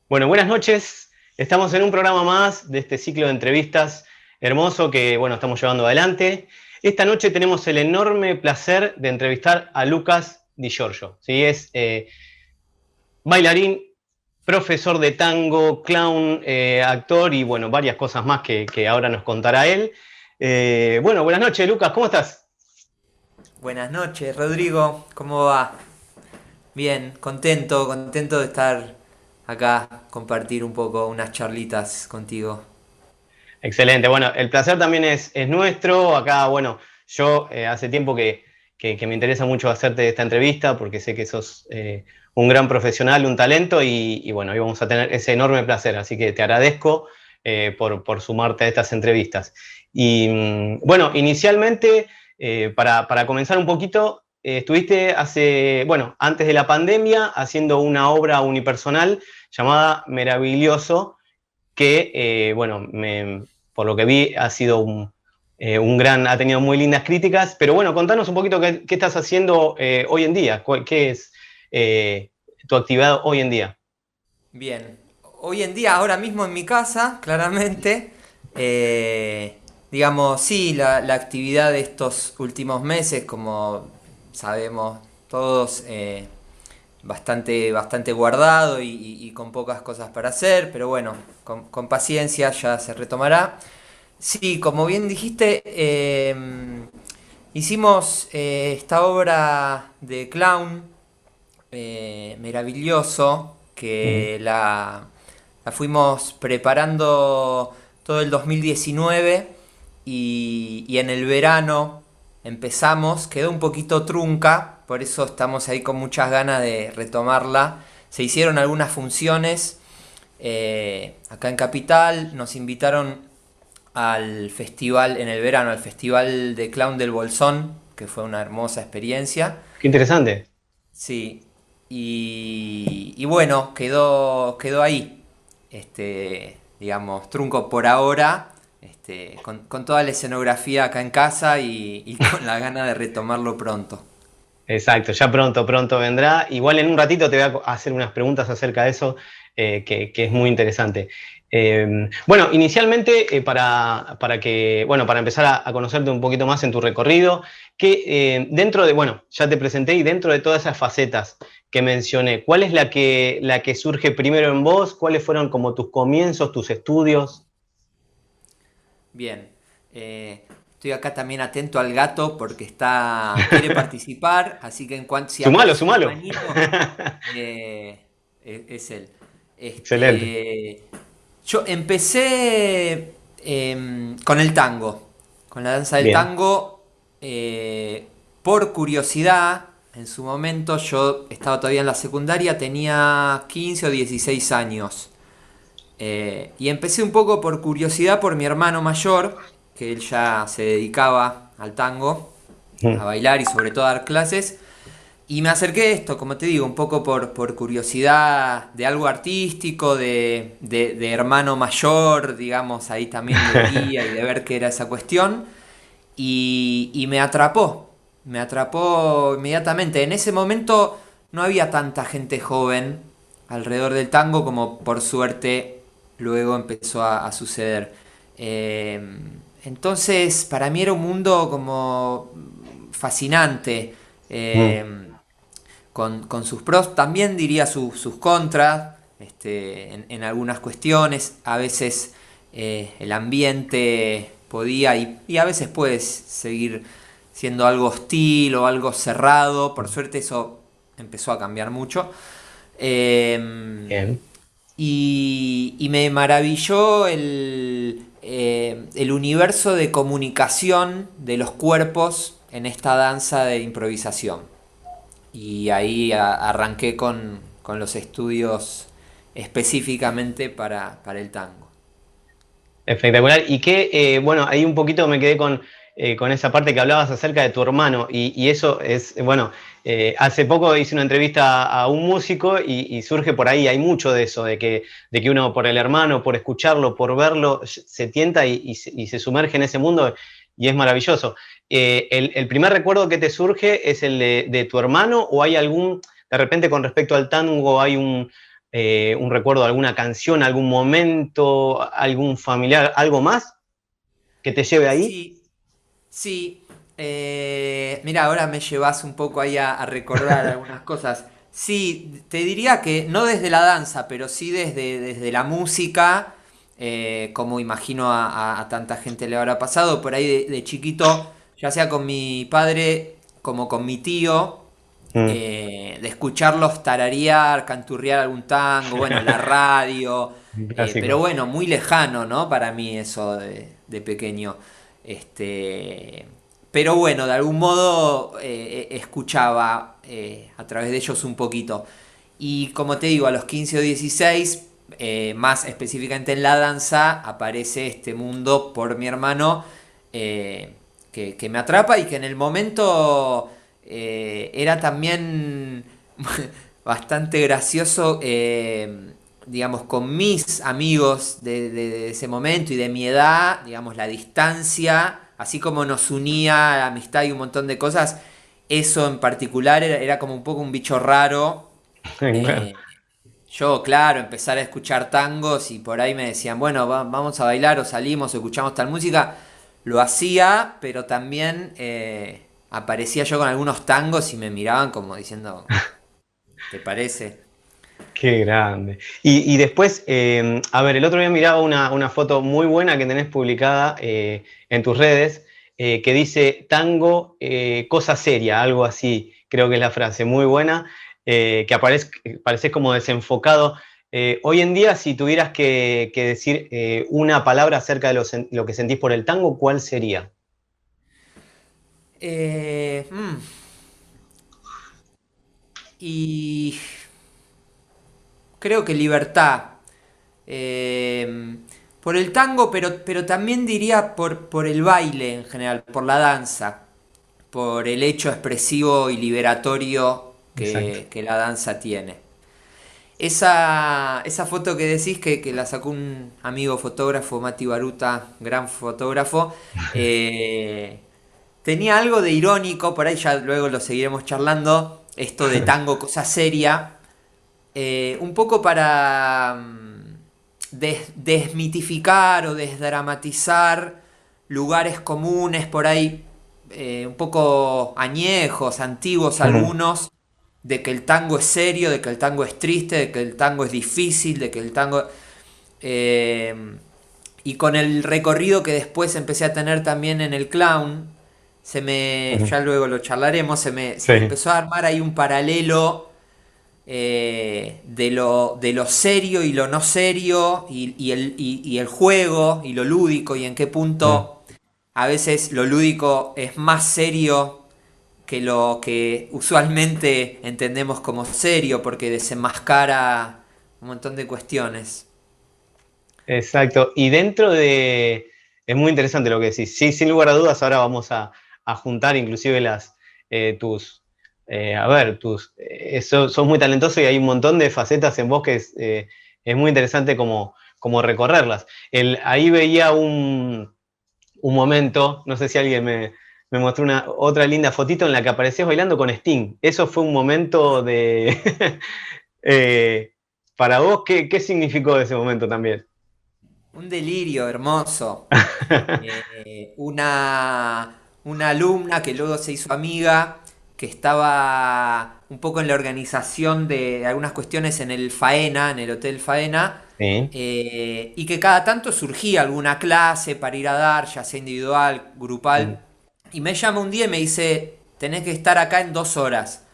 Bueno, buenas noches. Estamos en un programa más de este ciclo de entrevistas hermoso que, bueno, estamos llevando adelante. Esta noche tenemos el enorme placer de entrevistar a Lucas Di Giorgio. ¿Sí? Es bailarín, profesor de tango, clown, actor y, bueno, varias cosas más que ahora nos contará él. Bueno, buenas noches, Lucas. ¿Cómo estás? Buenas noches, Rodrigo. ¿Cómo va? Bien, contento de estar acá, compartir un poco unas charlitas contigo. Excelente. Bueno, el placer también es nuestro. Acá, bueno, yo hace tiempo que me interesa mucho hacerte esta entrevista porque sé que sos un gran profesional, un talento y bueno, hoy vamos a tener ese enorme placer. Así que te agradezco por sumarte a estas entrevistas. Y bueno, inicialmente, para comenzar un poquito, estuviste bueno, antes de la pandemia haciendo una obra unipersonal llamada Meraviglioso que, bueno, por lo que vi, ha sido ha tenido muy lindas críticas, pero bueno, contanos un poquito qué estás haciendo hoy en día, qué es tu actividad hoy en día. Bien, hoy en día, ahora mismo en mi casa, claramente, digamos, sí, la actividad de estos últimos meses, como sabemos todos, bastante guardado y con pocas cosas para hacer, pero bueno, con paciencia ya se retomará. Sí, como bien dijiste, hicimos esta obra de clown maravilloso Mm. que la fuimos preparando todo el 2019 y en el verano empezamos, quedó un poquito trunca, por eso estamos ahí con muchas ganas de retomarla. Se hicieron algunas funciones acá en Capital, nos invitaron al festival en el verano, al Festival de Clown del Bolsón, que fue una hermosa experiencia. Qué interesante. Sí, y bueno, quedó ahí, digamos, trunco por ahora, con toda la escenografía acá en casa y con la gana de retomarlo pronto. Exacto, ya pronto vendrá. Igual en un ratito te voy a hacer unas preguntas acerca de eso, que es muy interesante. Bueno, inicialmente, bueno, para empezar a conocerte un poquito más en tu recorrido, bueno, ya te presenté y dentro de todas esas facetas que mencioné, ¿cuál es la que surge primero en vos? ¿Cuáles fueron como tus comienzos, tus estudios? Bien, estoy acá también atento al gato porque quiere participar, así que en cuanto si Sumalo, aparece una sumalo. manito, es él. Excelente. Este, yo empecé con el tango, con la danza del Bien, tango, por curiosidad. En su momento yo estaba todavía en la secundaria, tenía 15 o 16 años. Y empecé un poco por curiosidad por mi hermano mayor, que él ya se dedicaba al tango, a bailar y sobre todo a dar clases. Y me acerqué a esto, como te digo, un poco por curiosidad de algo artístico, de hermano mayor, digamos, ahí también de guía y de ver qué era esa cuestión. Y me atrapó inmediatamente. En ese momento no había tanta gente joven alrededor del tango como por suerte luego empezó a suceder. Eh, entonces, para mí era un mundo como fascinante. mm, eh, con sus pros, también diría sus contras, en algunas cuestiones. A veces el ambiente podía y a veces puede seguir siendo algo hostil o algo cerrado. Por suerte eso empezó a cambiar mucho. Eh, bien. y me maravilló el universo de comunicación de los cuerpos en esta danza de improvisación. Y ahí arranqué con los estudios específicamente para el tango. Espectacular. Y bueno, ahí un poquito me quedé con esa parte que hablabas acerca de tu hermano. Y eso es, bueno, hace poco hice una entrevista a un músico y surge por ahí, hay mucho de eso, de que uno por el hermano, por escucharlo, por verlo, se tienta y se sumerge en ese mundo y es maravilloso. ¿El primer recuerdo que te surge es el de tu hermano o hay algún, de repente con respecto al tango, hay un recuerdo de alguna canción, algún momento, algún familiar, algo más que te lleve ahí? Sí, sí. Mira, ahora me llevas un poco ahí a recordar algunas cosas. Sí, te diría que no desde la danza, pero sí desde la música, como imagino a tanta gente le habrá pasado, por ahí de chiquito, ya sea con mi padre como con mi tío, Mm. de escucharlos tararear, canturrear algún tango, bueno, la radio, Un pero clásico. bueno, muy lejano, ¿no? Para mí eso de pequeño. Este, pero bueno, de algún modo escuchaba a través de ellos un poquito. Y como te digo, a los 15 o 16, más específicamente en la danza, aparece este mundo por mi hermano que me atrapa y que en el momento era también bastante gracioso, digamos, con mis amigos de ese momento y de mi edad, digamos, la distancia, así como nos unía la amistad y un montón de cosas, eso en particular era como un poco un bicho raro. Claro. eh, yo, claro, empezar a escuchar tangos y por ahí me decían, bueno, vamos a bailar o salimos o escuchamos tal música. Lo hacía, pero también aparecía yo con algunos tangos y me miraban como diciendo, ¿te parece? Qué grande. Y después, a ver, el otro día miraba una foto muy buena que tenés publicada en tus redes, que dice tango, cosa seria, algo así, creo que es la frase, muy buena, que pareces como desenfocado. Hoy en día, si tuvieras que decir una palabra acerca de lo que sentís por el tango, ¿cuál sería? Eh, mm, y creo que libertad. Por el tango, pero también diría por el baile en general, por la danza, por el hecho expresivo y liberatorio Exacto. que la danza tiene. Esa foto que decís que la sacó un amigo fotógrafo, Mati Baruta, gran fotógrafo, tenía algo de irónico, por ahí ya luego lo seguiremos charlando, esto de tango, cosa seria, un poco para desmitificar o desdramatizar lugares comunes por ahí, un poco añejos, antiguos algunos, de que el tango es serio, de que el tango es triste, de que el tango es difícil, de que el tango... eh, y con el recorrido que después empecé a tener también en el clown, ya luego lo charlaremos, se me Sí. empezó a armar ahí un paralelo de lo serio y lo no serio, y el juego y lo lúdico, y en qué punto a veces lo lúdico es más serio que lo que usualmente entendemos como serio, porque desenmascara un montón de cuestiones. Exacto. Y dentro de... Es muy interesante lo que decís. Sí, sin lugar a dudas, ahora vamos a juntar inclusive tus... a ver, sos muy talentoso y hay un montón de facetas en vos que es muy interesante como recorrerlas. Ahí veía un momento, no sé si alguien me mostró otra linda fotito en la que aparecías bailando con Sting. Eso fue un momento de... para vos, ¿qué significó ese momento también? Un delirio hermoso. Una alumna que luego se hizo amiga, que estaba un poco en la organización de algunas cuestiones en el Faena, en el Hotel Faena, Sí. y que cada tanto surgía alguna clase para ir a dar, ya sea individual, grupal, y me llama un día y me dice, tenés que estar acá en 2 horas.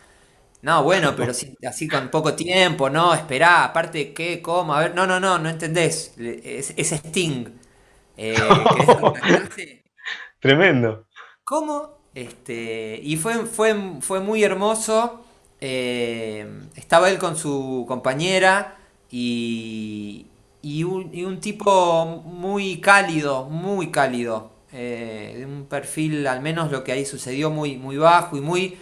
No, bueno, pero así con poco tiempo, no, esperá, aparte, ¿qué? ¿Cómo? A ver, no entendés, es Sting. ¿Querés dar una clase? Tremendo. ¿Cómo? Y fue muy hermoso. Estaba él con su compañera y un tipo muy cálido, muy cálido. De un perfil, al menos lo que ahí sucedió, muy, muy bajo y muy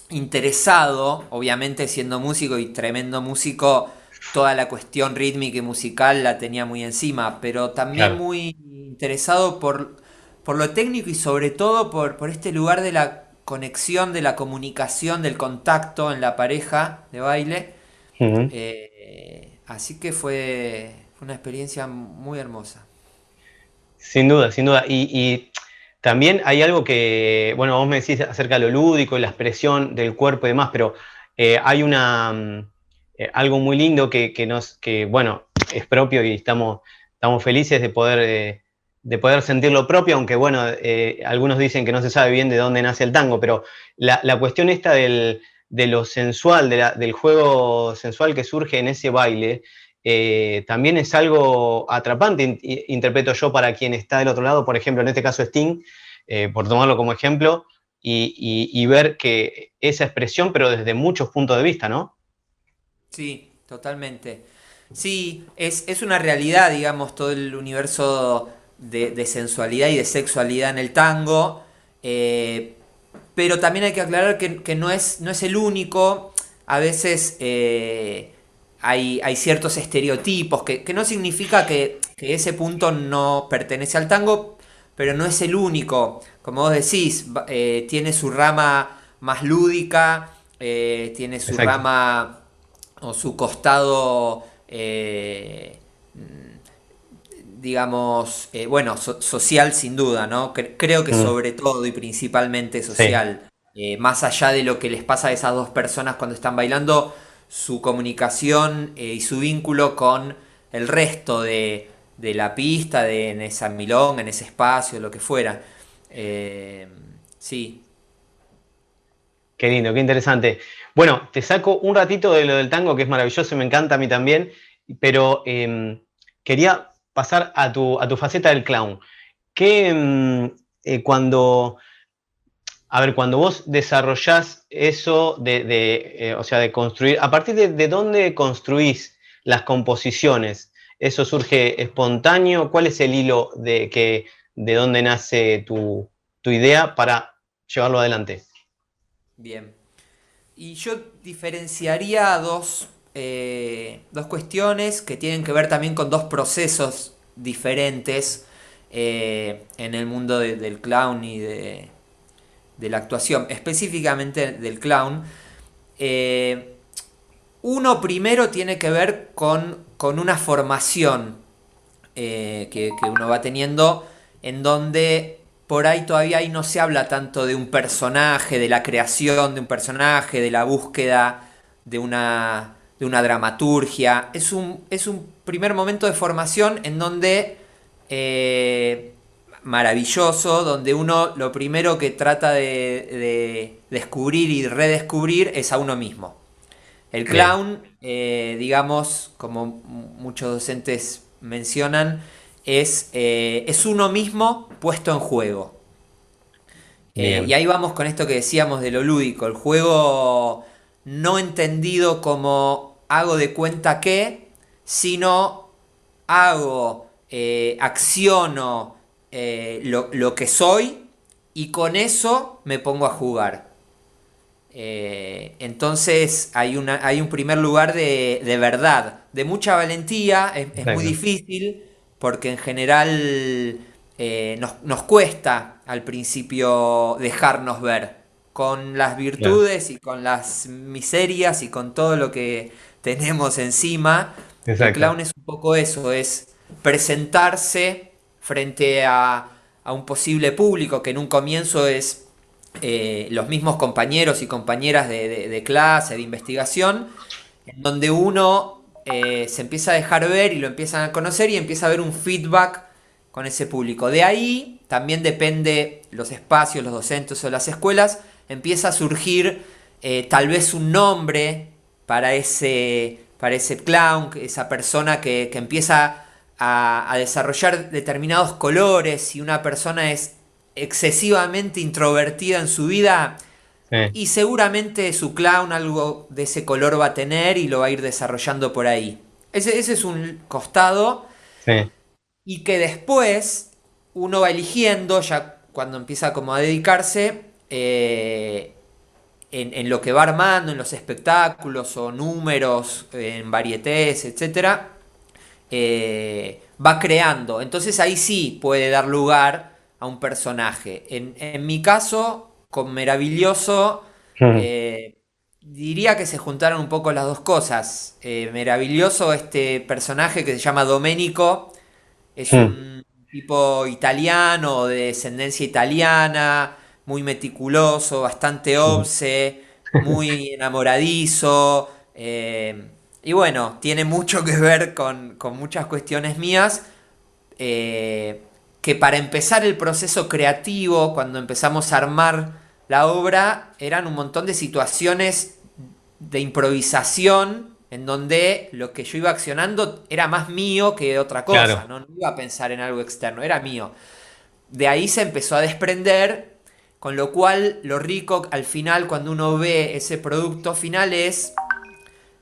interesado, obviamente siendo músico y tremendo músico, toda la cuestión rítmica y musical la tenía muy encima, pero también Claro. muy interesado por lo técnico y sobre todo por este lugar de la conexión, de la comunicación, del contacto en la pareja de baile. Ujú. Así que fue una experiencia muy hermosa. Sin duda, sin duda. Y también hay algo que, bueno, vos me decís acerca de lo lúdico y la expresión del cuerpo y demás, pero hay algo muy lindo que, bueno, es propio y estamos felices de poder sentir lo propio, aunque, bueno, algunos dicen que no se sabe bien de dónde nace el tango, pero la cuestión esta de lo sensual, del juego sensual que surge en ese baile, también es algo atrapante, interpreto yo, para quien está del otro lado, por ejemplo, en este caso Sting, por tomarlo como ejemplo, y ver que esa expresión, pero desde muchos puntos de vista, ¿no? Sí, totalmente. Sí, es una realidad, digamos, todo el universo de sensualidad y de sexualidad en el tango. eh, pero también hay que aclarar que no es el único. A veces hay ciertos estereotipos que no significa que ese punto no pertenece al tango, pero no es el único. Como vos decís, tiene su rama más lúdica, tiene su Exacto. rama o su costado, digamos, bueno, social sin duda, ¿no? Creo que Mm, sobre todo y principalmente sí, social. Más allá de lo que les pasa a esas dos personas cuando están bailando, su comunicación y su vínculo con el resto de la pista, en esa milonga, en ese espacio, lo que fuera. Eh, sí, qué lindo, qué interesante. Bueno, te saco un ratito de lo del tango, que es maravilloso y me encanta a mí también, pero quería pasar a tu faceta del clown. ¿Qué, cuando, a ver, cuando vos desarrollás eso o sea, de construir, a partir de dónde construís las composiciones? ¿Eso surge espontáneo? ¿Cuál es el hilo de dónde nace tu idea para llevarlo adelante? bien. Y yo diferenciaría dos cuestiones que tienen que ver también con dos procesos diferentes en el mundo del clown y de la actuación, específicamente del clown. Eh, Uno primero tiene que ver con una formación que uno va teniendo, en donde por ahí todavía ahí no se habla tanto de un personaje, de la creación de un personaje, de la búsqueda de una dramaturgia. Es un primer momento de formación en donde maravilloso, donde uno lo primero que trata de descubrir y redescubrir es a uno mismo. El Bien, clown, digamos, como muchos docentes mencionan, es uno mismo puesto en juego. Y bien, ahí vamos con esto que decíamos de lo lúdico, el juego no entendido como hago de cuenta que, sino hago, acciono lo que soy y con eso me pongo a jugar. Entonces hay un primer lugar de verdad, de mucha valentía, es muy exacto. difícil porque en general nos cuesta al principio dejarnos ver con las Claro, virtudes y con las miserias y con todo lo que tenemos encima. El exacto. clown es un poco eso, es presentarse frente a un posible público que en un comienzo es los mismos compañeros y compañeras de clase, de investigación, en donde uno se empieza a dejar ver y lo empiezan a conocer y empieza a haber un feedback con ese público. De ahí también depende los espacios, los docentes o las escuelas, empieza a surgir tal vez un nombre para ese clown, esa persona que empieza a desarrollar determinados colores. Si una persona es excesivamente introvertida en su vida, Sí, y seguramente su clown algo de ese color va a tener y lo va a ir desarrollando por ahí. Ese es un costado, sí, y que después uno va eligiendo, ya cuando empieza como a dedicarse, en lo que va armando, en los espectáculos o números, en varietés, etcétera, va creando. Entonces ahí sí puede dar lugar a un personaje. En mi caso, con Meraviglioso, ujú, eh, Diría que se juntaron un poco las dos cosas. Maravilloso este personaje que se llama Domenico. Es Mm, un tipo italiano, de descendencia italiana, muy meticuloso, bastante sí. obse, muy enamoradizo. Y bueno, tiene mucho que ver con muchas cuestiones mías. eh, que para empezar el proceso creativo, cuando empezamos a armar la obra, eran un montón de situaciones de improvisación en donde lo que yo iba accionando era más mío que otra cosa, Claro. ¿no? No iba a pensar en algo externo, era mío. De ahí se empezó a desprender, con lo cual lo rico al final, cuando uno ve ese producto final, es,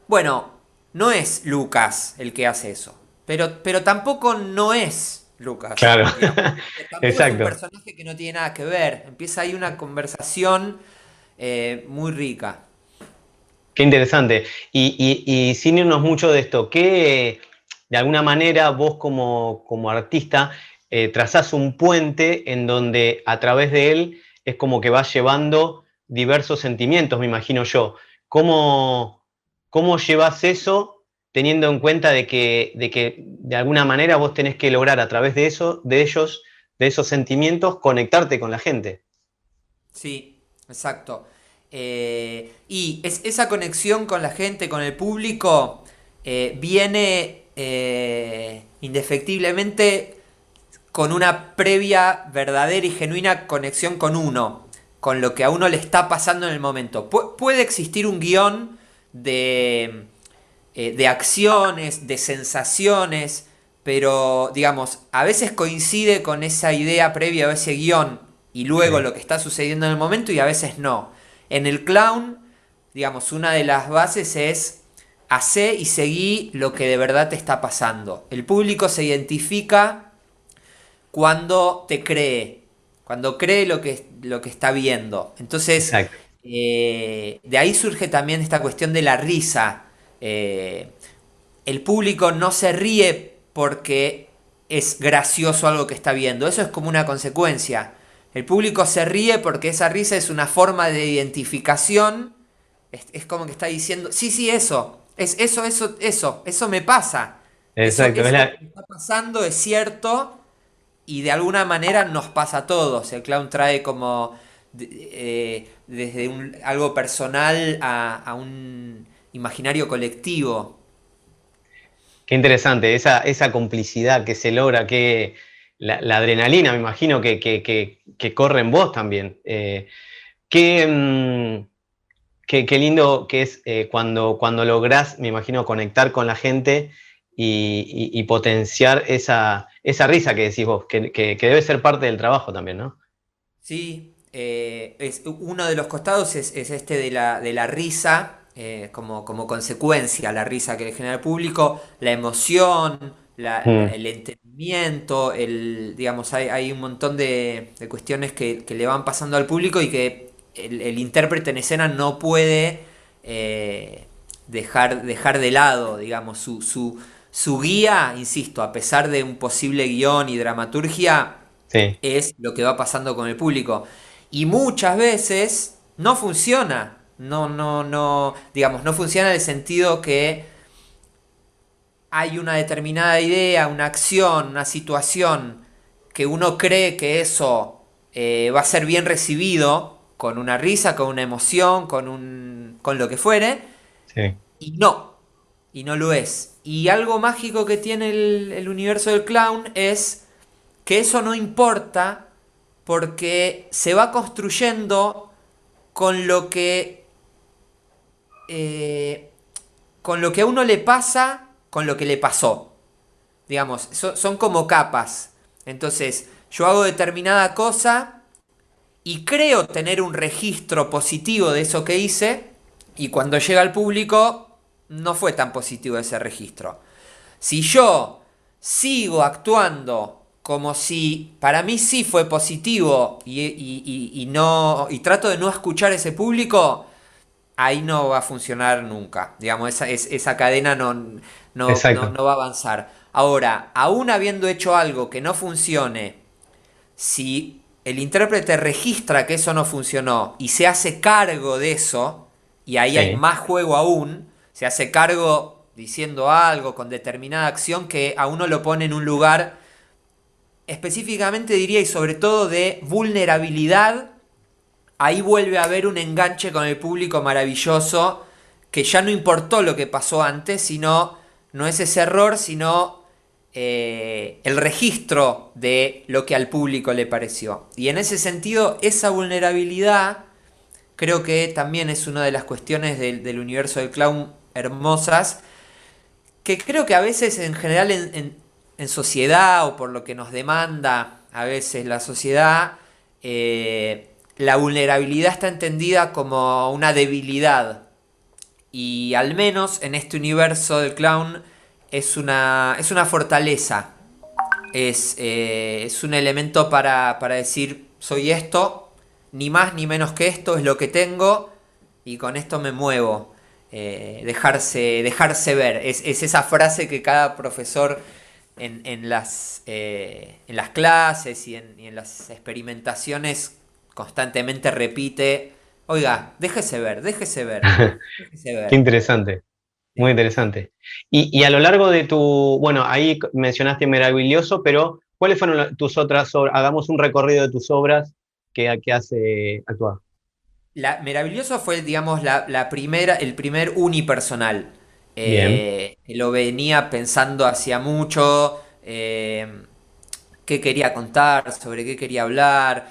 bueno, no es Lucas el que hace eso, pero tampoco no es Lucas, Claro. digamos. Tampoco es un Exacto. personaje que no tiene nada que ver. Empieza ahí una conversación muy rica. Qué interesante. Y sin irnos mucho de esto, ¿qué de alguna manera vos como artista trazás un puente en donde a través de él es como que vas llevando diversos sentimientos, me imagino yo? ¿Cómo, cómo llevas eso teniendo en cuenta de que de alguna manera vos tenés que lograr a través de eso, de ellos, de esos sentimientos, conectarte con la gente? Sí, exacto. Esa conexión con la gente, con el público, viene indefectiblemente con una previa, verdadera y genuina conexión con uno, con lo que a uno le está pasando en el momento. Puede existir un guión de acciones, de sensaciones, pero digamos, a veces coincide con esa idea previa o ese guión y luego Sí, lo que está sucediendo en el momento y a veces no. En el clown, digamos, una de las bases es hacé y seguí lo que de verdad te está pasando. El público se identifica cuando te cree, cuando cree lo que está viendo. Entonces, exacto. de ahí surge también esta cuestión de la risa. Eh, el público no se ríe porque es gracioso algo que está viendo, eso es como una consecuencia. El público se ríe porque esa risa es una forma de identificación, es como que está diciendo, sí, sí, eso me pasa. Exacto. Es Eso la, que me está pasando es cierto y de alguna manera nos pasa a todos. El clown trae como desde algo personal a un imaginario colectivo. Qué interesante, esa complicidad que se logra, que la adrenalina, me imagino, que corre en vos también. Qué, qué lindo que es cuando lográs, me imagino, conectar con la gente y potenciar esa risa que decís vos, que debe ser parte del trabajo también, ¿no? Sí, uno de los costados es este de la risa, como consecuencia, la risa que le genera el público, la emoción, Mm, el entendimiento, digamos, hay un montón de cuestiones que le van pasando al público y que el intérprete en escena no puede dejar de lado, digamos, su guía, insisto, a pesar de un posible guión y dramaturgia sí, es lo que va pasando con el público. Y muchas veces no funciona. No, digamos, no funciona en el sentido que hay una determinada idea, una acción, una situación que uno cree que eso va a ser bien recibido con una risa, con una emoción, con lo que fuere, sí. y no, y no lo es. Y algo mágico que tiene el universo del clown es que eso no importa porque se va construyendo con lo que eh, con lo que a uno le pasa, con lo que le pasó. Digamos, son como capas. Entonces, yo hago determinada cosa y creo tener un registro positivo de eso que hice y cuando llega al público no fue tan positivo ese registro. Si yo sigo actuando como si para mí sí fue positivo y no y trato de no escuchar ese público, ahí no va a funcionar nunca. Digamos, esa cadena Exacto. no va a avanzar. Ahora, aún habiendo hecho algo que no funcione, si el intérprete registra que eso no funcionó y se hace cargo de eso, y ahí hay Sí, más juego aún, se hace cargo diciendo algo con determinada acción que a uno lo pone en un lugar específicamente diría y sobre todo de vulnerabilidad. Ahí vuelve a haber un enganche con el público maravilloso, que ya no importó lo que pasó antes, sino, no es ese error, sino el registro de lo que al público le pareció. Y en ese sentido, esa vulnerabilidad creo que también es una de las cuestiones del universo del clown hermosas, que creo que a veces en general en sociedad o por lo que nos demanda a veces la sociedad, la vulnerabilidad está entendida como una debilidad. Y al menos en este universo del clown es una fortaleza. Es un elemento para decir, soy esto, ni más ni menos que esto, es lo que tengo y con esto me muevo. Dejarse ver. Es esa frase que cada profesor en las clases y en las experimentaciones constantemente repite. Oiga, déjese ver, déjese ver, déjese qué ver. interesante. Muy Sí. interesante. Y a lo largo de tu, bueno, ahí mencionaste Meraviglioso, pero ¿cuáles fueron tus otras obras? Hagamos un recorrido de tus obras que hace actuar. Meraviglioso fue, digamos, la primera, el primer unipersonal. Bien. Lo venía pensando hacía mucho, qué quería contar, sobre qué quería hablar.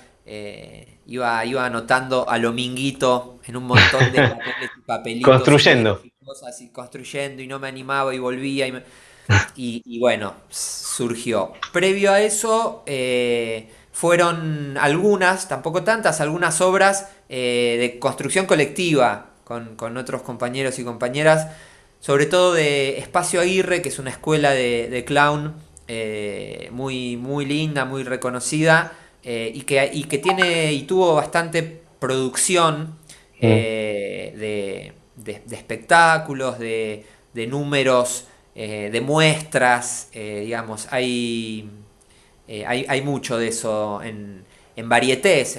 Iba anotando a lo minguito en un montón de papeles y papelitos Construyendo. y cosas y construyendo y no me animaba y volvía. Y bueno, surgió. Previo a eso, fueron algunas, tampoco tantas, algunas obras de construcción colectiva con otros compañeros y compañeras, sobre todo de Espacio Aguirre, que es una escuela de clown muy, muy linda, muy reconocida, y que tiene y tuvo bastante producción Mm. de espectáculos, de números, de muestras, digamos, hay mucho de eso en varietés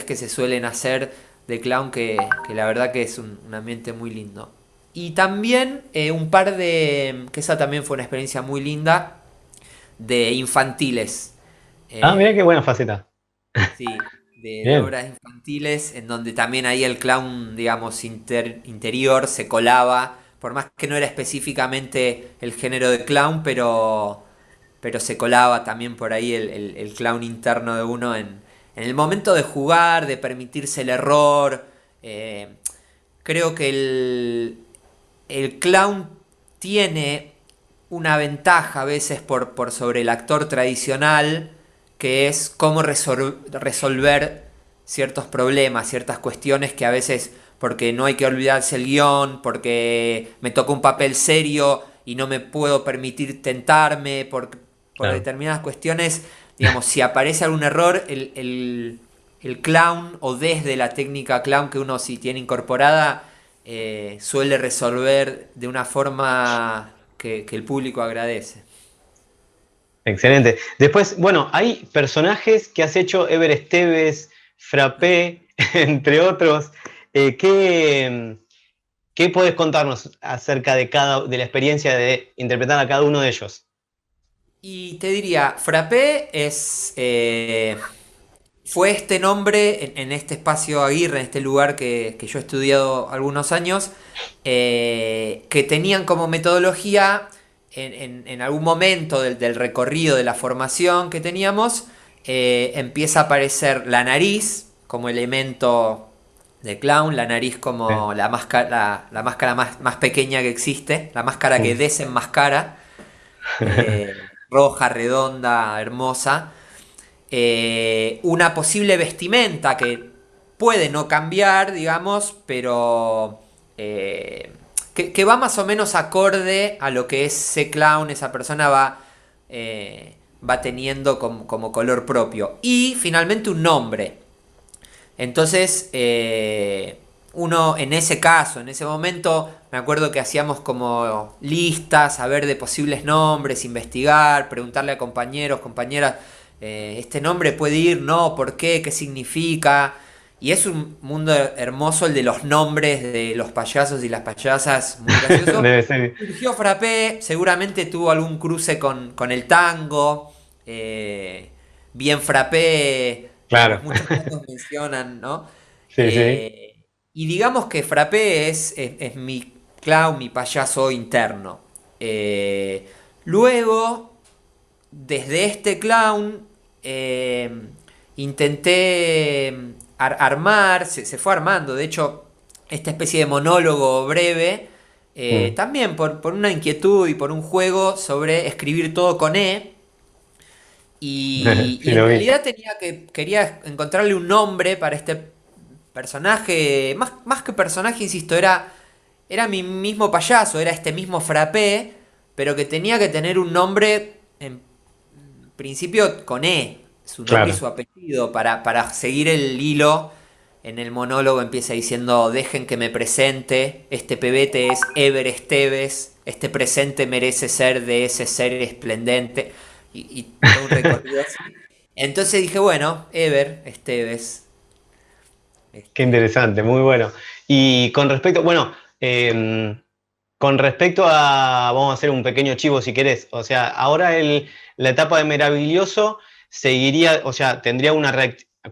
que se suelen hacer de clown que la verdad que es un ambiente muy lindo. Y también un par que esa también fue una experiencia muy linda, de infantiles. Ah, mira qué Eh, buena faceta. Sí, de Bien. obras infantiles, en donde también ahí el clown, digamos, interior se colaba, por más que no era específicamente el género de clown, pero se colaba también por ahí el clown interno de uno en el momento de jugar, de permitirse el error. eh, Creo que el clown tiene una ventaja a veces por sobre el actor tradicional, que es cómo resolver ciertos problemas, ciertas cuestiones que a veces, porque no hay que olvidarse el guión, porque me toca un papel serio y no me puedo permitir tentarme, por Claro. determinadas cuestiones, digamos, si aparece algún error, el clown o desde la técnica clown que uno sí tiene incorporada, suele resolver de una forma que el público agradece. Excelente. Después, bueno, hay personajes que has hecho, Ever Esteves, Frappé, entre otros. ¿Qué podés contarnos acerca de la experiencia de interpretar a cada uno de ellos? Y te diría, Frappé fue este nombre en este espacio Aguirre, en este lugar que yo he estudiado algunos años, que tenían como metodología en algún momento del recorrido de la formación que teníamos, empieza a aparecer la nariz como elemento de clown, la nariz Sí. como la máscara más pequeña que existe, la máscara que Mm. desenmascara, roja, redonda, hermosa. Una posible vestimenta que puede no cambiar, digamos, pero que va más o menos acorde a lo que ese clown, esa persona va teniendo como color propio. Y finalmente un nombre. Entonces, uno en ese caso, en ese momento, me acuerdo que hacíamos como listas, a ver de posibles nombres, investigar, preguntarle a compañeros, compañeras, este nombre puede ir, no, ¿por qué? ¿Qué significa? Y es un mundo hermoso el de los nombres de los payasos y las payasas, muy gracioso. Debe ser. Surgió Frappé, seguramente tuvo algún cruce con el tango. eh, Bien Frappé, digamos, Claro. muchos tangos mencionan, ¿no? Sí, sí. Y digamos que Frappé es mi clown, mi payaso interno. Eh, Luego, desde este clown, eh, intenté armar, se fue armando, de hecho, esta especie de monólogo breve, Mm. también por una inquietud y por un juego sobre escribir todo con E. Y Sí, en lo vi. realidad quería encontrarle un nombre para este personaje, más que personaje, insisto, era mi mismo payaso, era este mismo Frappé, pero que tenía que tener un nombre en principio con E, su nombre y Claro. su apellido, para seguir el hilo. En el monólogo empieza diciendo, dejen que me presente, este pebete es Ever Esteves, este presente merece ser de ese ser esplendente, y todo un recorrido así. Entonces dije, bueno, Ever Esteves, Qué este, interesante, muy bueno. Y con respecto, bueno, con respecto a, vamos a hacer un pequeño chivo si querés, o sea, ahora la etapa de Meraviglioso seguiría, o sea, tendría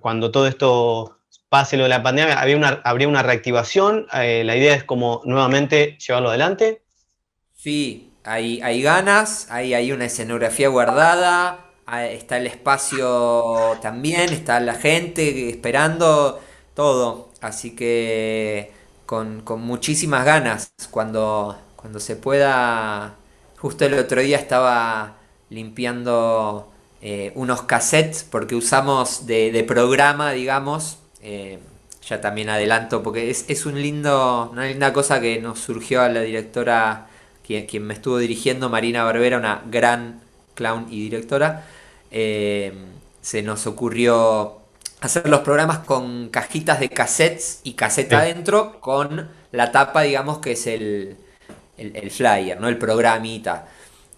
cuando todo esto pase lo de la pandemia, habría una reactivación, la idea es como nuevamente llevarlo adelante. sí, hay ganas, hay una escenografía guardada, está el espacio también, está la gente esperando, todo. Así que con muchísimas ganas, cuando se pueda, justo el otro día estaba limpiando unos cassettes porque usamos de programa, digamos. Ya también adelanto, porque es una linda cosa que nos surgió a la directora quien me estuvo dirigiendo, Marina Barbera, una gran clown y directora. eh, Se nos ocurrió hacer los programas con cajitas de cassettes y caseta Sí, adentro con la tapa, digamos, que es el flyer, ¿no? El programita.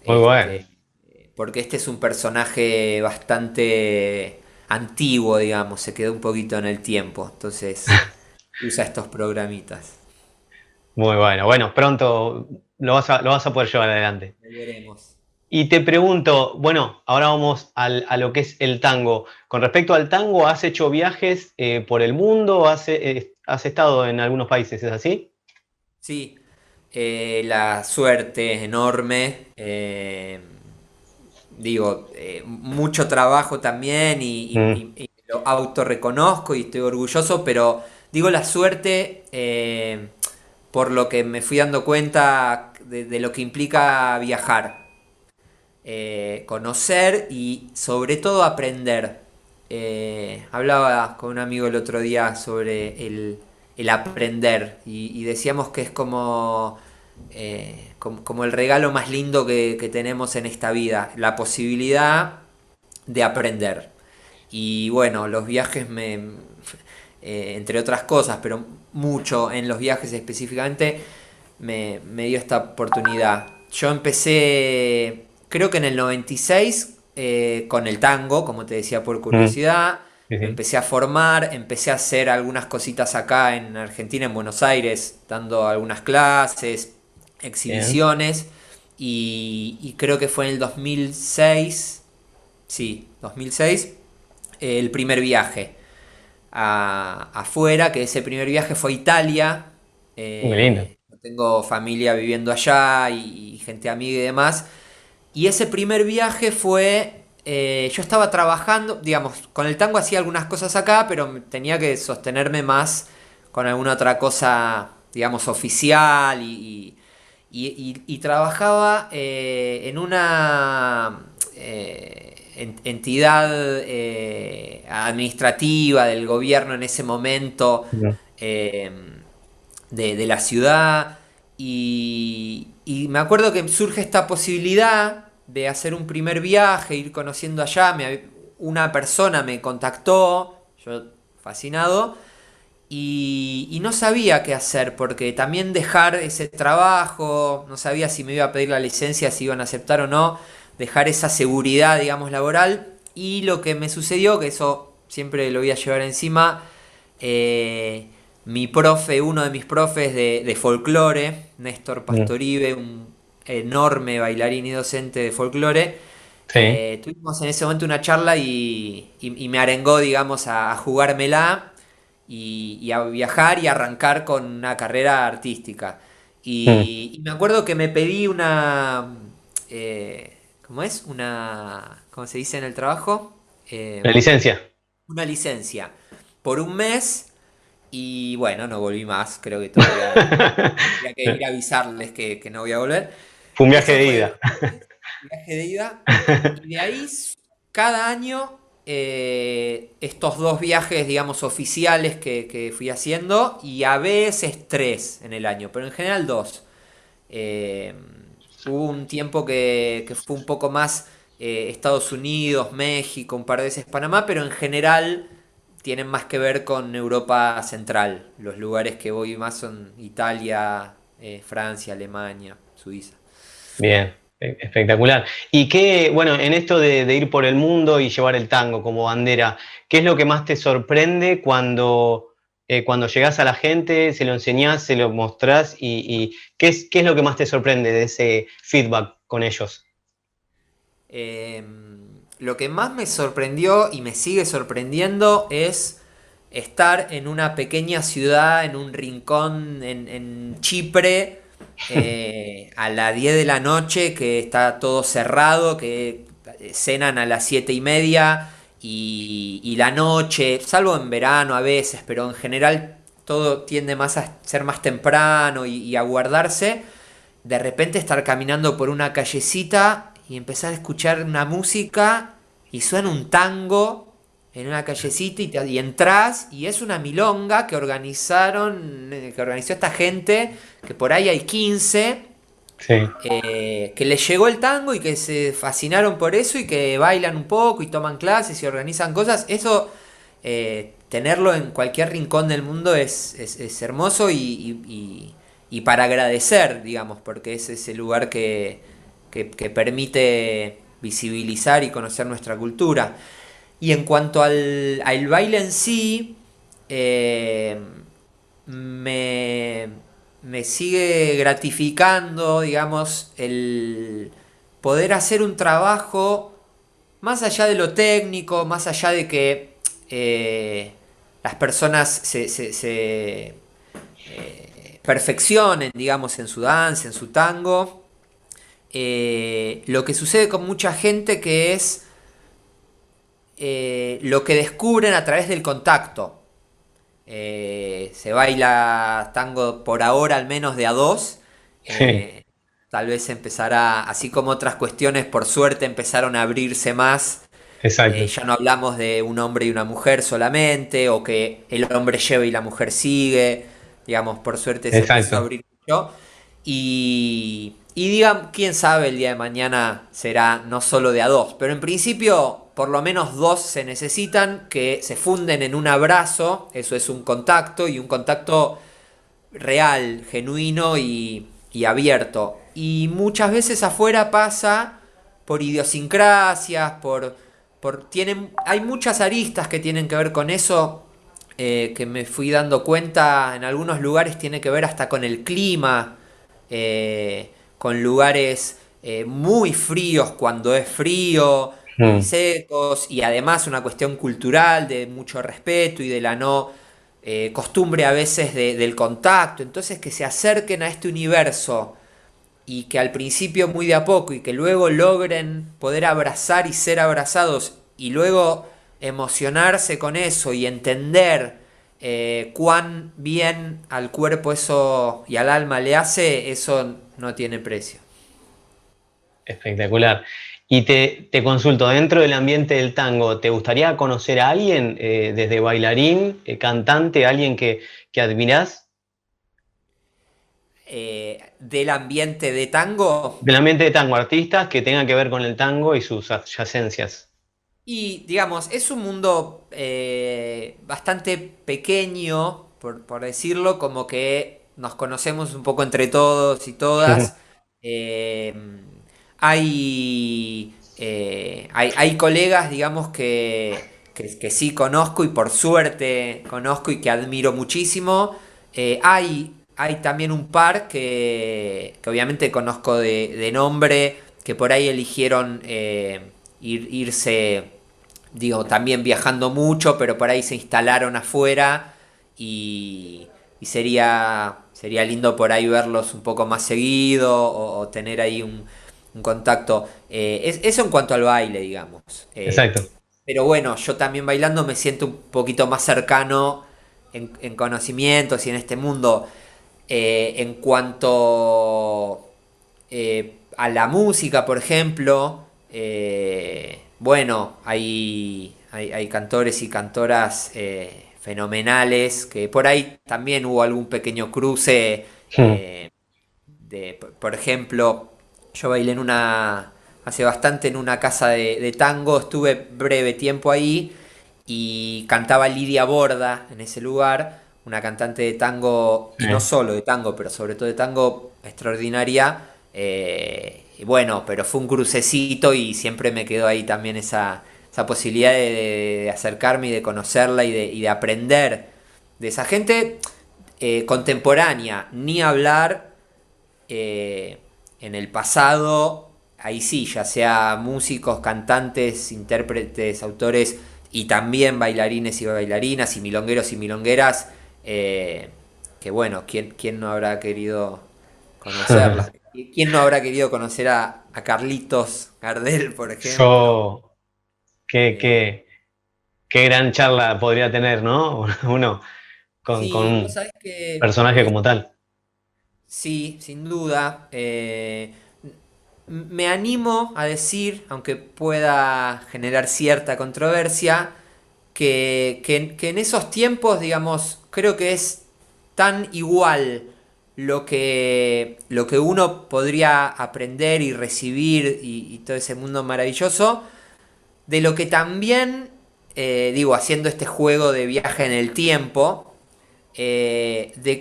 muy bueno. Este, Porque este es un personaje bastante antiguo, digamos, se quedó un poquito en el tiempo. Entonces usa estos programitas. Muy bueno. Bueno, pronto lo vas a poder llevar adelante. Veremos. Y te pregunto, bueno, ahora vamos a lo que es el tango. Con respecto al tango, ¿has hecho viajes por el mundo? ¿Has estado en algunos países? ¿Es así? Sí, la suerte es enorme. Digo, mucho trabajo también Mm, y lo autorreconozco y estoy orgulloso, pero digo la suerte por lo que me fui dando cuenta de lo que implica viajar. Conocer y sobre todo aprender. Hablaba con un amigo el otro día sobre el aprender y decíamos que es como el regalo más lindo que tenemos en esta vida, la posibilidad de aprender. Y bueno, los viajes entre otras cosas, pero mucho en los viajes específicamente, me dio esta oportunidad. Yo empecé, creo que en el 96, con el tango, como te decía, por mm, curiosidad. sí, Me sí. empecé a formar, empecé a hacer algunas cositas acá en Argentina, en Buenos Aires, dando algunas clases, Bien. exhibiciones. Y creo que fue en el 2006, sí, 2006, el primer viaje afuera, que ese primer viaje fue a Italia. Muy lindo. Tengo familia viviendo allá y gente amiga y demás. Y ese primer viaje fue, yo estaba trabajando, digamos, con el tango hacía algunas cosas acá, pero tenía que sostenerme más con alguna otra cosa, digamos, oficial y trabajaba en una entidad administrativa del gobierno en ese momento, Mm. eh, de la ciudad. Y me acuerdo que surge esta posibilidad de hacer un primer viaje, ir conociendo allá. Una persona me contactó, yo fascinado, y no sabía qué hacer, porque también dejar ese trabajo, no sabía si me iba a pedir la licencia, si iban a aceptar o no, dejar esa seguridad, digamos, laboral. Y lo que me sucedió, que eso siempre lo voy a llevar encima, eh, mi profe, uno de mis profes de folclore, Néstor Mm, Pastoribe, un enorme bailarín y docente de folclore, sí. tuvimos en ese momento una charla y me arengó, digamos, a jugármela y a viajar y arrancar con una carrera artística. Mm. Y me acuerdo que me pedí una, ¿cómo es? Una, ¿cómo se dice en el trabajo? La licencia. Una licencia por un mes y bueno, no volví más. Creo que todavía tendría que ir a avisarles que no voy a volver. Fue un viaje Eso de fue ida. un viaje de ida. Y de ahí, cada año, estos dos viajes, digamos, oficiales que fui haciendo, y a veces tres en el año, pero en general dos. Eh, Hubo un tiempo que fue un poco más Estados Unidos, México, un par de veces Panamá, pero en general tienen más que ver con Europa Central. Los lugares que voy más son Italia, Francia, Alemania, Suiza. Bien, espectacular. Y qué, bueno, en esto de ir por el mundo y llevar el tango como bandera, ¿qué es lo que más te sorprende cuando llegás a la gente, se lo enseñás, se lo mostrás y qué es lo que más te sorprende de ese feedback con ellos? Eh, lo que más me sorprendió y me sigue sorprendiendo es estar en una pequeña ciudad, en un rincón en Chipre, a las 10 de la noche, que está todo cerrado, que cenan a las 7:30 y la noche, salvo en verano a veces, pero en general todo tiende más a ser más temprano y a guardarse. De repente estar caminando por una callecita y empezar a escuchar una música y suena un tango en una callecita y entras y es una milonga que organizó esta gente, que por ahí hay 15 Sí, que les llegó el tango y que se fascinaron por eso y que bailan un poco y toman clases y organizan cosas. Eso, tenerlo en cualquier rincón del mundo es hermoso y para agradecer, digamos, porque es ese lugar que permite visibilizar y conocer nuestra cultura. Y en cuanto al baile en sí, eh, me, me sigue gratificando, digamos, el poder hacer un trabajo más allá de lo técnico, más allá de que las personas se perfeccionen, digamos, en su danza, en su tango. Lo que sucede con mucha gente que es lo que descubren a través del contacto. Se baila tango por ahora al menos de a dos. sí, Eh, Tal vez empezará, así como otras cuestiones por suerte empezaron a abrirse más. exacto, Ya no hablamos de un hombre y una mujer solamente, o que el hombre lleva y la mujer sigue. Digamos, por suerte se empezó a exacto. abrir mucho. Y digan, quién sabe, el día de mañana será no solo de a dos, pero en principio por lo menos dos se necesitan que se funden en un abrazo, eso es un contacto y un contacto real, genuino y abierto. Y muchas veces afuera pasa por idiosincrasias, hay muchas aristas que tienen que ver con eso, que me fui dando cuenta, en algunos lugares tiene que ver hasta con el clima, con lugares muy fríos cuando es frío, muy Mm. secos, y además una cuestión cultural de mucho respeto y de la no costumbre a veces del contacto. Entonces, que se acerquen a este universo y que al principio muy de a poco y que luego logren poder abrazar y ser abrazados y luego emocionarse con eso y entender cuán bien al cuerpo eso y al alma le hace, eso no tiene precio. Espectacular. Y te consulto, dentro del ambiente del tango, ¿te gustaría conocer a alguien, desde bailarín, cantante, alguien que admirás? Del ambiente de tango. Del ambiente de tango, artistas que tengan que ver con el tango y sus adyacencias. Y digamos, es un mundo bastante pequeño, por decirlo, como que nos conocemos un poco entre todos y todas. Eh, hay colegas, digamos, que sí conozco y por suerte conozco y que admiro muchísimo. Hay también un par que obviamente conozco de nombre, que por ahí eligieron irse, digo, también viajando mucho, pero por ahí se instalaron afuera y sería lindo por ahí verlos un poco más seguido o tener ahí un contacto. Eso en cuanto al baile, digamos. Exacto. Pero bueno, yo también bailando me siento un poquito más cercano en conocimientos y en este mundo. En cuanto a la música, por ejemplo, bueno, hay cantores y cantoras fenomenales, que por ahí también hubo algún pequeño cruce. Hmm. Por ejemplo, yo bailé hace bastante en una casa de tango, estuve breve tiempo ahí y cantaba Lidia Borda en ese lugar, una cantante de tango, y no Eh, solo de tango, pero sobre todo de tango extraordinaria. Y bueno, pero fue un crucecito y siempre me quedó ahí también esa posibilidad de acercarme y de conocerla y de aprender de esa gente contemporánea, ni hablar eh, en el pasado, ahí sí, ya sea músicos, cantantes, intérpretes, autores y también bailarines y bailarinas y milongueros y milongueras, que bueno, ¿quién no habrá querido conocerlas? ¿Quién no habrá querido conocer a Carlitos Gardel, por ejemplo? Yo, qué, Eh, qué, qué gran charla podría tener, ¿no? Uno con sí, vos un sabés que personaje como tal. sí, sin duda. Me animo a decir, aunque pueda generar cierta controversia, que en esos tiempos, digamos, creo que es tan igual lo que uno podría aprender y recibir y todo ese mundo maravilloso, de lo que también, digo, haciendo este juego de viaje en el tiempo,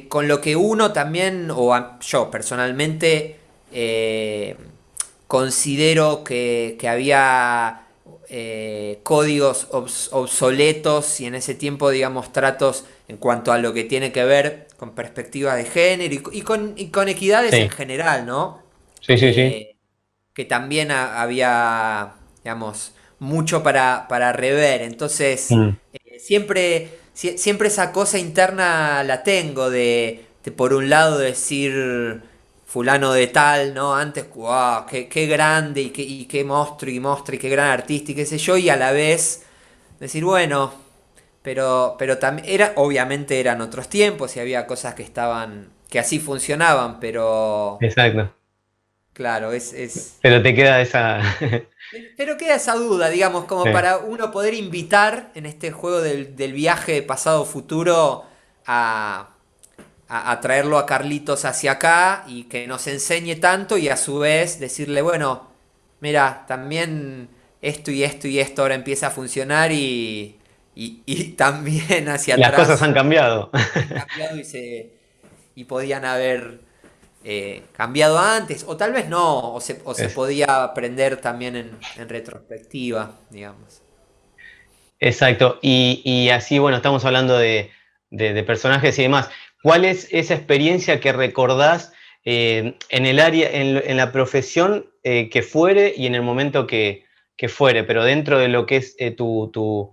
con lo que uno también, yo personalmente, eh, considero que había códigos obsoletos y en ese tiempo, digamos, tratos en cuanto a lo que tiene que ver con perspectivas de género y con equidades en Sí, general, ¿no? sí, sí, sí. Eh, que también había, digamos, mucho para rever. Entonces, Mm. siempre esa cosa interna la tengo de por un lado decir fulano de tal, ¿no? Antes, wow, qué grande y qué monstruo y monstruo y qué gran artista y qué sé yo, y a la vez decir, bueno, pero también obviamente eran otros tiempos y había cosas que así funcionaban, pero Exacto. claro, es. Pero te queda esa. Pero queda esa duda, digamos, como Eh, para uno poder invitar en este juego del viaje pasado-futuro a traerlo a Carlitos hacia acá y que nos enseñe tanto y a su vez decirle, bueno, mira, también esto y esto y esto ahora empieza a funcionar y también hacia las cosas atrás han cambiado. han cambiado y podían haber cambiado antes, o tal vez no, o se Es- podía aprender también en retrospectiva, digamos. exacto. Y así, bueno, estamos hablando de personajes y demás. ¿Cuál es esa experiencia que recordás en el área, en la profesión que fuere y en el momento que fuere, pero dentro de lo que es tu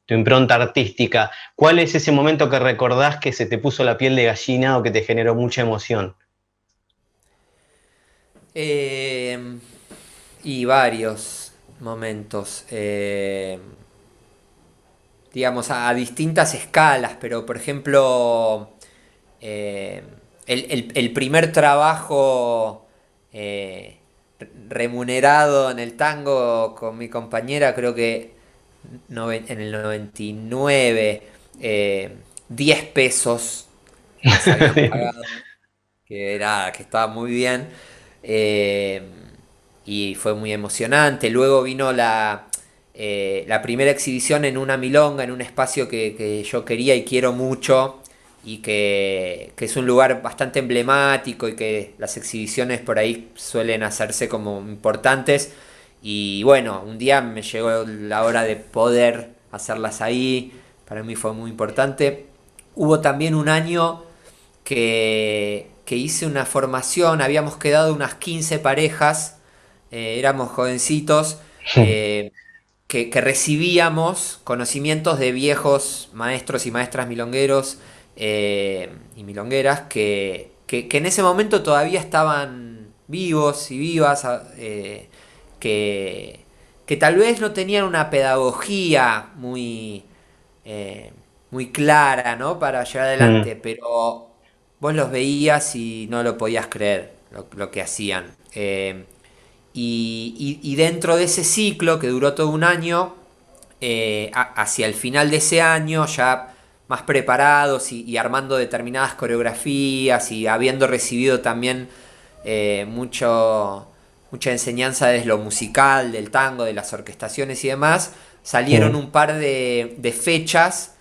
impronta artística? ¿Cuál es ese momento que recordás que se te puso la piel de gallina o que te generó mucha emoción? Eh, y varios momentos, digamos, a distintas escalas, pero por ejemplo, eh, el primer trabajo eh, remunerado en el tango con mi compañera, creo que en el 99, 10 pesos nos habían pagado, que estaba muy bien. eh, y fue muy emocionante. Luego vino la primera exhibición en una milonga, en un espacio que yo quería y quiero mucho, y que es un lugar bastante emblemático y que las exhibiciones por ahí suelen hacerse como importantes. Y bueno, un día me llegó la hora de poder hacerlas ahí, para mí fue muy importante. Hubo también un año que hice una formación, habíamos quedado unas 15 parejas, éramos jovencitos, eh, que recibíamos conocimientos de viejos maestros y maestras milongueros y milongueras que en ese momento todavía estaban vivos y vivas, que, que tal vez no tenían una pedagogía eh, muy clara, ¿no? Para llevar Mm, adelante, pero vos los veías y no lo podías creer lo que hacían. Y dentro de ese ciclo, que duró todo un año, hacia el final de ese año, ya más preparados y armando determinadas coreografías y habiendo recibido también mucha enseñanza desde lo musical, del tango, de las orquestaciones y demás, salieron mm. un par de fechas.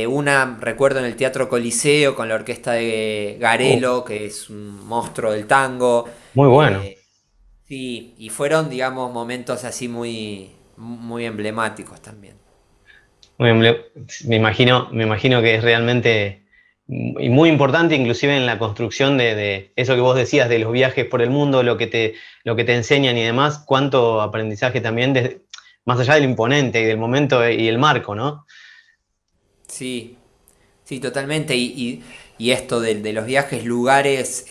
Una, recuerdo, en el Teatro Coliseo con la orquesta de Oh, Garelo, que es un monstruo del tango. muy bueno. Eh, Sí, y fueron, digamos, momentos así muy emblemáticos también. Me imagino que es realmente y muy importante, inclusive en la construcción de eso que vos decías, de los viajes por el mundo, lo que te enseñan y demás, cuánto aprendizaje también, más allá del imponente y del momento y el marco, ¿no? Sí, sí, totalmente. Y esto de los viajes, lugares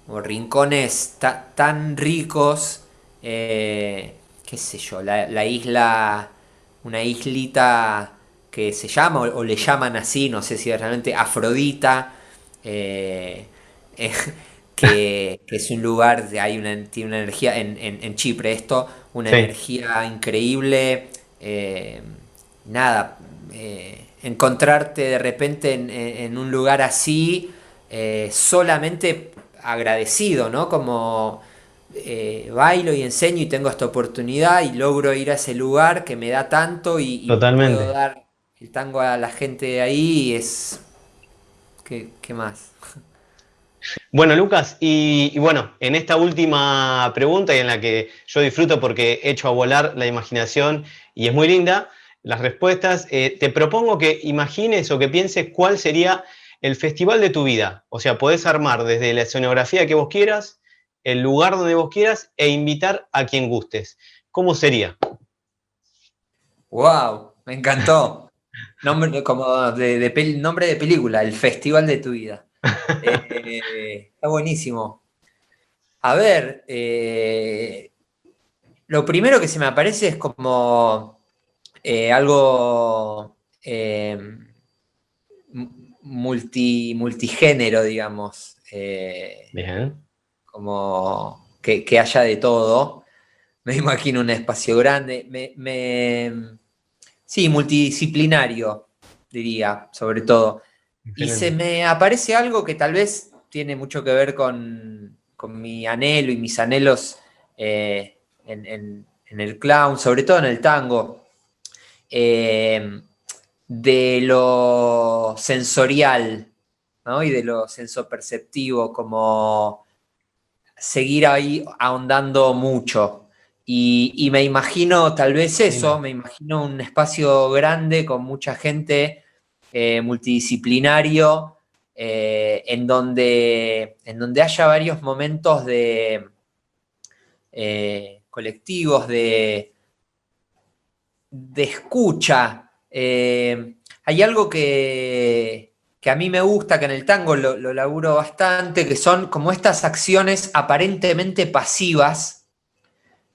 o rincones tan ricos, qué sé yo, la isla, una islita que se llama o le llaman así, no sé si es realmente Afrodita, eh, eh, que es un lugar, tiene una energía, en Chipre esto, una Sí, energía increíble. Nada, encontrarte de repente en un lugar así, solamente agradecido, ¿no? Como bailo y enseño y tengo esta oportunidad y logro ir a ese lugar que me da tanto y puedo totalmente. dar el tango a la gente de ahí, es... ¿Qué más? Bueno, Lucas, y bueno, en esta última pregunta y en la que yo disfruto porque he hecho a volar la imaginación y es muy linda, las respuestas, te propongo que imagines o que pienses cuál sería el festival de tu vida. O sea, podés armar desde la escenografía que vos quieras, el lugar donde vos quieras e invitar a quien gustes. ¿Cómo sería? ¡Wow! Me encantó. Nombre, como nombre de película, el festival de tu vida. Está buenísimo. A ver, lo primero que se me aparece es como algo multigénero, digamos, Bien. como que haya de todo. Me imagino un espacio grande. Sí, multidisciplinario, diría, sobre todo. Y se Excelente. me aparece algo que tal vez tiene mucho que ver con mi anhelo y mis anhelos en el clown, sobre todo en el tango, eh, de lo sensorial, ¿no? Y de lo sensoperceptivo, como seguir ahí ahondando mucho. Y me imagino tal vez eso, Lindo. me imagino un espacio grande con mucha gente, multidisciplinario, en donde haya varios momentos de colectivos de escucha. Hay algo que a mí me gusta, que en el tango lo laburo bastante, que son como estas acciones aparentemente pasivas,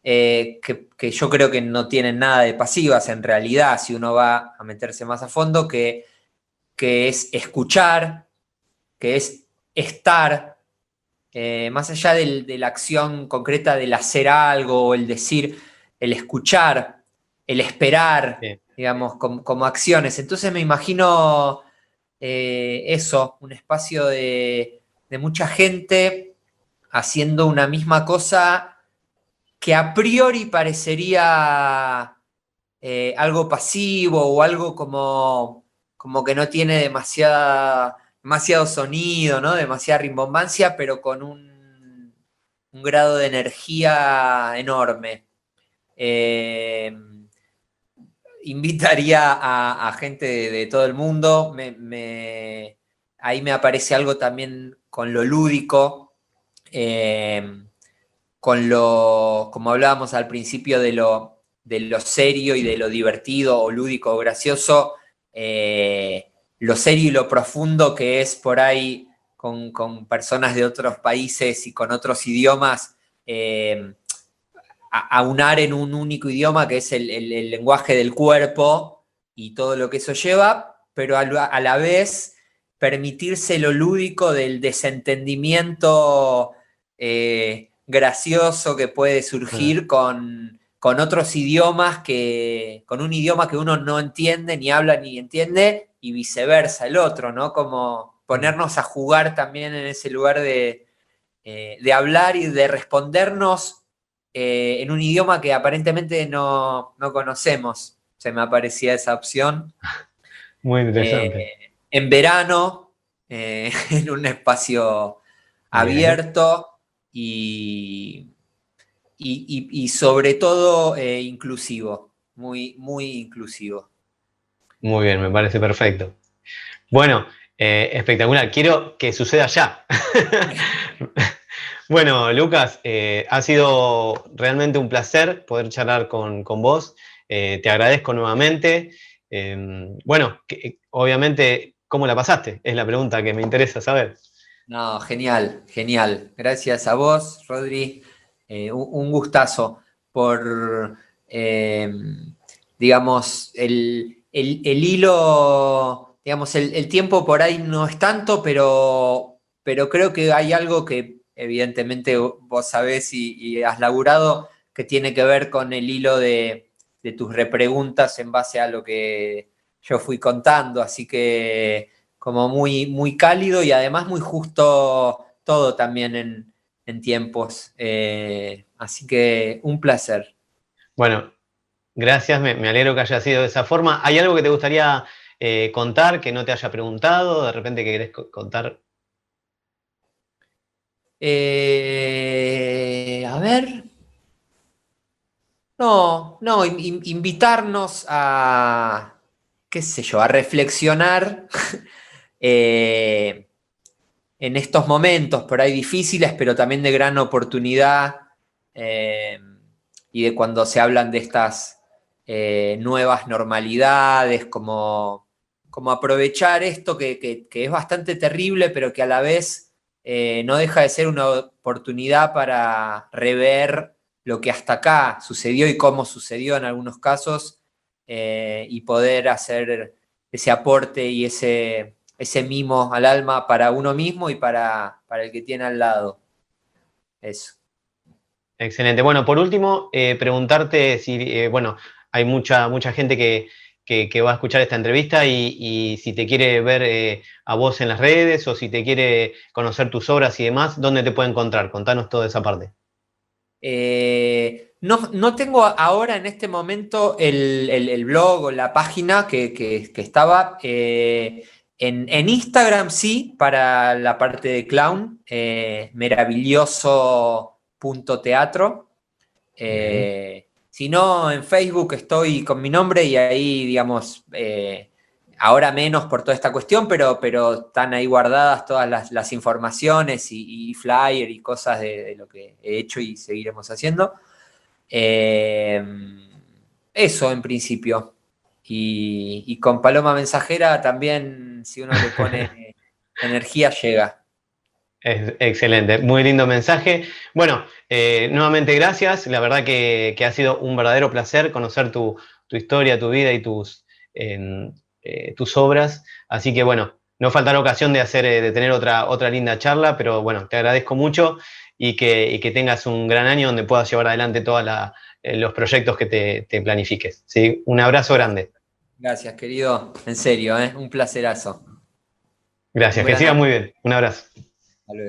que yo creo que no tienen nada de pasivas en realidad, si uno va a meterse más a fondo, que es escuchar, que es estar, más allá de la acción concreta del hacer algo o el decir, el escuchar, el esperar, Bien. digamos, como acciones. Entonces me imagino eso, un espacio de mucha gente haciendo una misma cosa que a priori parecería algo pasivo o algo como que no tiene demasiado sonido, ¿no? Demasiada rimbombancia, pero un grado de energía enorme. Invitaría a gente de todo el mundo. Ahí me aparece algo también con lo lúdico, como hablábamos al principio de lo serio y de lo divertido o lúdico o gracioso, lo serio y lo profundo que es por ahí con personas de otros países y con otros idiomas, aunar en un único idioma que es el lenguaje del cuerpo y todo lo que eso lleva, pero a la vez permitirse lo lúdico del desentendimiento gracioso que puede surgir con otros idiomas, con un idioma que uno no entiende, ni habla, ni entiende, y viceversa, el otro, ¿no? Como ponernos a jugar también en ese lugar de hablar y de respondernos en un idioma que aparentemente no conocemos. Se me aparecía esa opción. Muy interesante. En verano, en un espacio Bien. abierto y sobre todo inclusivo, muy, muy inclusivo. Muy bien, me parece perfecto. Bueno, espectacular. Quiero que suceda ya. Bueno, Lucas, ha sido realmente un placer poder charlar con vos. Te agradezco nuevamente. Bueno, obviamente, ¿cómo la pasaste? Es la pregunta que me interesa saber. No, genial, genial. Gracias a vos, Rodri. Un gustazo por, eh, digamos, el hilo, digamos, el tiempo por ahí no es tanto, pero creo que hay algo que evidentemente vos sabés y has laburado, que tiene que ver con el hilo de tus repreguntas en base a lo que yo fui contando. Así que como muy, muy cálido y además muy justo todo también en tiempos. Así que un placer. Bueno, gracias, me alegro que haya sido de esa forma. ¿Hay algo que te gustaría contar que no te haya preguntado? De repente que querés contar. A ver. No, invitarnos a, qué sé yo, a reflexionar eh, en estos momentos por ahí difíciles, pero también de gran oportunidad, eh, y de cuando se hablan de estas nuevas normalidades, como aprovechar esto que es bastante terrible, pero que a la vez no deja de ser una oportunidad para rever lo que hasta acá sucedió y cómo sucedió en algunos casos, y poder hacer ese aporte y ese mimo al alma para uno mismo y para el que tiene al lado. Eso. Excelente. Bueno, por último, preguntarte si, bueno, hay mucha gente que va a escuchar esta entrevista y si te quiere ver a vos en las redes o si te quiere conocer tus obras y demás, ¿dónde te puede encontrar? Contanos toda esa parte. No tengo ahora en este momento el blog o la página que estaba. En Instagram sí, para la parte de clown, maravilloso.teatro. Bien. Si no, en Facebook estoy con mi nombre y ahí, digamos, ahora menos por toda esta cuestión, pero están ahí guardadas todas las informaciones y flyer y cosas de lo que he hecho y seguiremos haciendo. Eh, Eso en principio. Y con Paloma Mensajera también, si uno le pone energía, llega. Excelente, muy lindo mensaje. Bueno, nuevamente gracias. La verdad que ha sido un verdadero placer conocer tu historia, tu vida y tus obras. Así que bueno, no faltará ocasión de tener otra linda charla, pero bueno, te agradezco mucho y que tengas un gran año donde puedas llevar adelante todos los proyectos que te planifiques. ¿Sí? Un abrazo grande. Gracias, querido. En serio, un placerazo. Un Gracias, que gran siga abrazo. muy bien. Un abrazo. Hasta luego.